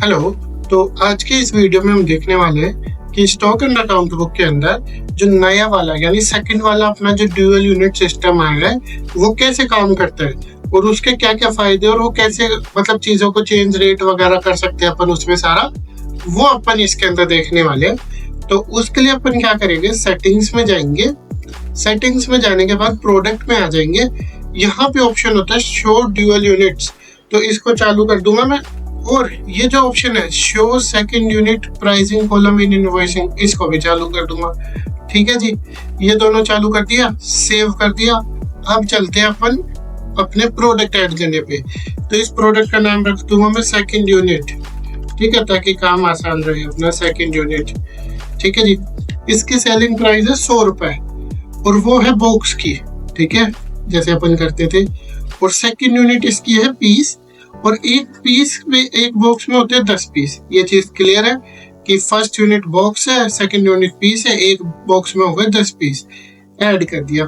Hello. तो आज के इस वीडियो में हम देखने वाले हैं कि स्टॉक एंड अकाउंट बुक के अंदर जो नया वाला यानी सेकंड वाला अपना जो ड्यूअल यूनिट सिस्टम आया है वो कैसे काम करता है और उसके क्या क्या फायदे और वो कैसे मतलब चीजों को चेंज रेट वगैरह कर सकते हैं अपन उसमें सारा वो अपन इसके अंदर देखने वाले हैं। तो उसके लिए अपन क्या करेंगे, सेटिंग्स में जाएंगे। सेटिंग्स में जाने के बाद प्रोडक्ट में आ जाएंगे। यहाँ पे ऑप्शन होता है शो ड्यूअल यूनिट्स, तो इसको चालू कर दूंगा मैं। और ये जो ऑप्शन है show second unit pricing column in invoicing, इसको भी चालू कर दूंगा। ठीक है जी, ये दोनों चालू कर दिया, सेव कर दिया। अब चलते हैं अपन अपने प्रोडक्ट ऐड करने पे। तो इस प्रोडक्ट का नाम रख दूंगा मैं सेकंड यूनिट, ठीक है, ताकि काम आसान रहे अपना। सेकंड यूनिट, ठीक है जी। इसकी सेलिंग प्राइस है 100 रुपए और वो है बॉक्स की, ठीक है, जैसे अपन करते थे। और सेकंड यूनिट इसकी है पीस, और एक पीस में एक बॉक्स में होते हैं 10 पीस। ये चीज क्लियर है कि फर्स्ट यूनिट बॉक्स है, सेकंड यूनिट पीस है, एक बॉक्स में हो गए 10 पीस। ऐड कर दिया।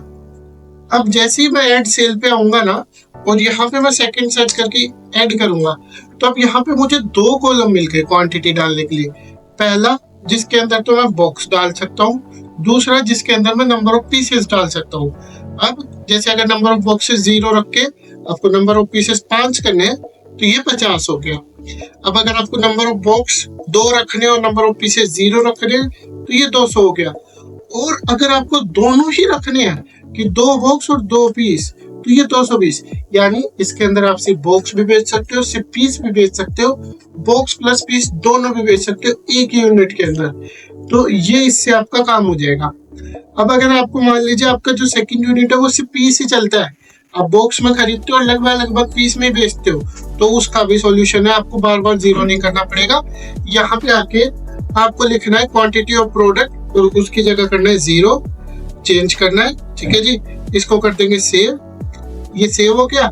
अब जैसे ही मैं ऐड सेल पे आऊंगा ना और यहाँ पे मैं सेकंड सर्च करके ऐड करूंगा, तो अब यहाँ पे मुझे 2 कॉलम मिल गए क्वांटिटी डालने के लिए। पहला जिसके अंदर तो मैं बॉक्स डाल सकता हूँ, दूसरा जिसके अंदर मैं नंबर ऑफ पीसेस डाल सकता हूँ। अब जैसे अगर नंबर ऑफ बॉक्सेस 0 रख के आपको नंबर ऑफ पीसेस 5 करने हैं तो ये 50 हो गया। अब अगर आपको नंबर ऑफ बॉक्स 2 रखने और नंबर ऑफ पीसेस 0 रखने हैं तो ये 200 हो गया। और अगर आपको दोनों ही रखने हैं कि 2 बॉक्स और 2 पीस, तो ये 220। यानी इसके अंदर आप सिर्फ बॉक्स भी बेच सकते हो, सिर्फ पीस भी बेच सकते हो, बॉक्स प्लस पीस दोनों भी बेच सकते हो एक ही यूनिट के अंदर। तो ये इससे आपका काम हो जाएगा। अब अगर आपको मान लीजिए आपका जो सेकंड यूनिट है वो सिर्फ पीस ही चलता है, आप बॉक्स में खरीदते हो और लगभग पीस में बेचते हो, तो उसका भी सॉल्यूशन है। आपको बार बार 0 नहीं करना पड़ेगा। यहाँ पे आके आपको लिखना है क्वांटिटी ऑफ प्रोडक्ट और उसकी जगह करना है 0, चेंज करना है। ठीक है जी, इसको कर देंगे सेव। ये सेव हो गया।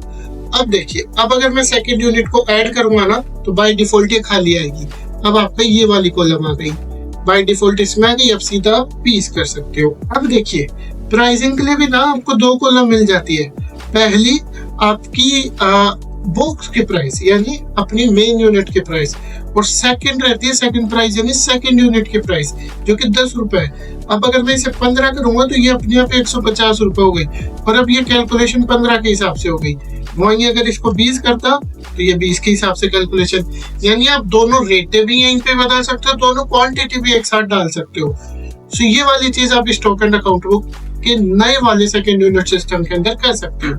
अब देखिए, अब अगर मैं सेकंड यूनिट को ऐड करूंगा ना तो बाय डिफॉल्ट ये खाली आएगी। अब आपका ये वाली कॉलम आ गई, बाय डिफॉल्ट इसमें आ गई। अब सीधा आप पीस कर सकते हो। अब देखिए, प्राइसिंग के लिए भी ना आपको 2 कॉलम मिल जाती है। पहली आपकी बॉक्स की प्राइस यानी अपनी मेन यूनिट की प्राइस, और सेकंड रहती है सेकंड प्राइस यानी सेकंड यूनिट की प्राइस जो कि 10 रुपए है। अब अगर मैं इसे 15 करूंगा तो ये अपने आप 150 रुपए हो गई, और अब ये कैलकुलेशन 15 के हिसाब से हो गई। वहीं अगर इसको 20 करता तो ये 20 के हिसाब से कैलकुलेशन। यानी आप दोनों रेटें भी यहीं पे बदल सकते हो, दोनों क्वांटिटी भी एक साथ डाल सकते हो। सो ये वाली चीज आप स्टॉक एंड अकाउंट बुक के नए वाले सेकंड यूनिट सिस्टम के अंदर कर सकते हो।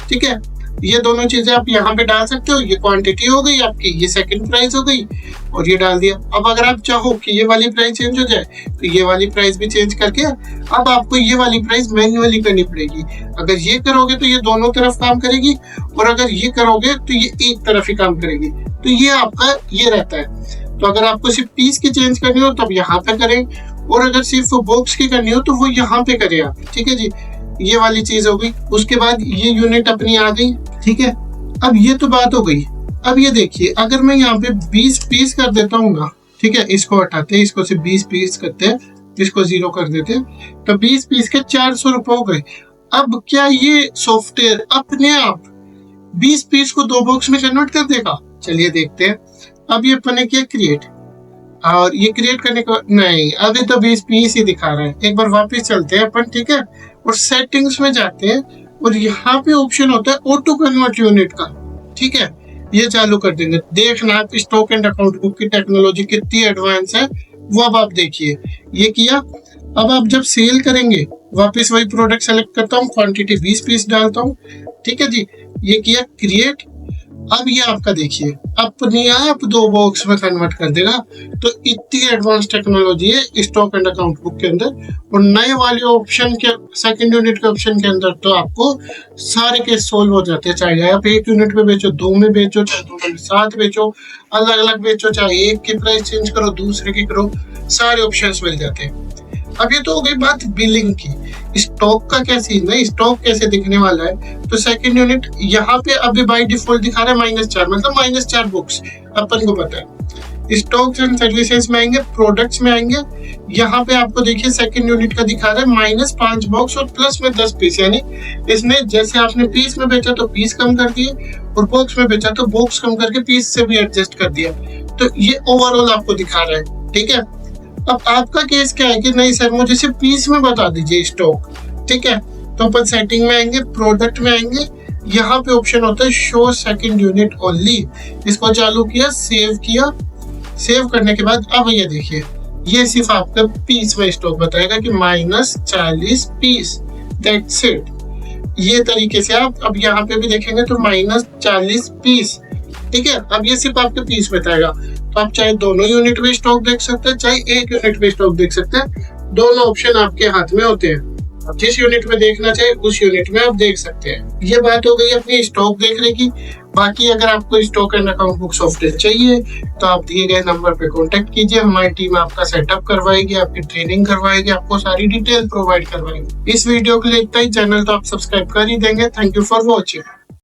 ठीक है, ये दोनों चीजें आप यहाँ पे डाल सकते हो। ये क्वांटिटी हो गई आपकी, ये सेकंड प्राइस हो गई, और ये डाल दिया। अब अगर आप चाहो कि ये वाली प्राइस चेंज हो जाए तो ये वाली प्राइस भी चेंज करके अब आपको ये वाली प्राइस मैन्युअली करनी पड़ेगी। अगर ये करोगे तो ये दोनों तरफ काम करेगी, और अगर ये करोगे तो ये एक तरफ ही काम करेगी। तो ये आपका ये रहता है। तो अगर आपको सिर्फ पीस की चेंज करनी हो तब यहाँ पे करें, और अगर सिर्फ बॉक्स की करनी हो तो वो यहाँ पे करें आप। ठीक है जी, ये वाली चीज हो गई। उसके बाद ये यूनिट अपनी आ गई। ठीक है, अब ये तो बात हो गई। अब ये देखिए, अगर मैं यहाँ पे 20 पीस कर देता हूँ ना, ठीक है, इसको हटाते हैं, इसको सिर्फ 20 पीस करते हैं, इसको 0 कर देते हैं, तो 20 पीस के 400 रुपए हो गए। अब क्या ये सॉफ्टवेयर अपने आप 20 पीस को 2 बॉक्स में कन्वर्ट कर देगा? चलिए देखते हैं। अब ये अपन ने किया क्रिएट, और ये क्रिएट करने को नहीं, अभी तो 20 पीस ही दिखा रहा है। एक बार वापस चलते हैं अपन, ठीक है, और सेटिंग्स में जाते हैं, और यहाँ पे ऑप्शन होता है ऑटो कन्वर्ट यूनिट का। ठीक है, ये चालू कर देंगे। देखना आप स्टॉक एंड अकाउंट बुक की टेक्नोलॉजी कितनी एडवांस है वो अब आप देखिए। ये किया। अब आप जब सेल करेंगे वापस वही प्रोडक्ट सेलेक्ट करता हूँ, क्वांटिटी 20 पीस डालता हूँ। ठीक है जी, ये किया क्रिएट। अब ये आपका देखिए अपने आप 2 बॉक्स में कन्वर्ट कर देगा। तो इतनी एडवांस टेक्नोलॉजी है स्टॉक एंड अकाउंट बुक के अंदर। और नए वाले ऑप्शन के सेकंड यूनिट के ऑप्शन के अंदर तो आपको सारे केस सोल्व हो जाते हैं। चाहे आप 1 यूनिट में बेचो, 2 में बेचो, चाहे 2 में 7 बेचो, अलग अलग बेचो, चाहे एक की प्राइस चेंज करो, दूसरे की करो, सारे ऑप्शंस मिल जाते हैं। अब ये तो हो गई बात बिलिंग की। स्टॉक का क्या सीन है, स्टॉक कैसे दिखने वाला है? तो सेकंड यूनिट यहाँ पे अभी बाय डिफॉल्ट दिखा रहा है -4, मतलब -4 बुक्स, अपन को पता है। स्टॉक्स एंड सर्विसेज में आएंगे, प्रोडक्ट्स में आएंगे, यहाँ पे आपको देखिए सेकंड यूनिट का दिखा रहा है -5 बॉक्स और प्लस में 10 पीस। यानी इसने जैसे आपने पीस में बेचा तो पीस कम कर दिए, और बॉक्स में बेचा तो बॉक्स कम करके पीस से भी एडजस्ट कर दिया। तो ये ओवरऑल आपको दिखा रहा है, ठीक है। अब आपका केस क्या है कि नहीं सर मुझे सिर्फ पीस में बता दीजिए स्टॉक, ठीक है। तो अपन सेटिंग में आएंगे, प्रोडक्ट में आएंगे, यहाँ पे ऑप्शन होता है शो सेकंड यूनिट ओनली। इसको चालू किया, सेव किया। सेव करने के बाद अब ये देखिए, ये सिर्फ आपका पीस में स्टॉक बताएगा कि -40 पीस, दैट्स इट। ये तरीके से आप अब यहाँ पे भी देखेंगे तो -40 पीस, ठीक है। अब ये सिर्फ आपके पीस बताएगा, तो आप चाहे दोनों यूनिट में स्टॉक देख सकते हैं, चाहे एक यूनिट में स्टॉक देख सकते हैं। दोनों ऑप्शन आपके हाथ में होते हैं, आप जिस यूनिट में देखना चाहे उस यूनिट में आप देख सकते हैं। ये बात हो गई अपनी स्टॉक देखने की। बाकी अगर आपको stock and account book software चाहिए तो आप दिए गए नंबर पे कांटेक्ट कीजिए, हमारी टीम आपका सेटअप करवाएगी, आपकी ट्रेनिंग करवाएगी, आपको सारी डिटेल प्रोवाइड करवाएगी। इस वीडियो के लिए इतना ही। चैनल तो आप सब्सक्राइब कर ही देंगे। Thank you for watching.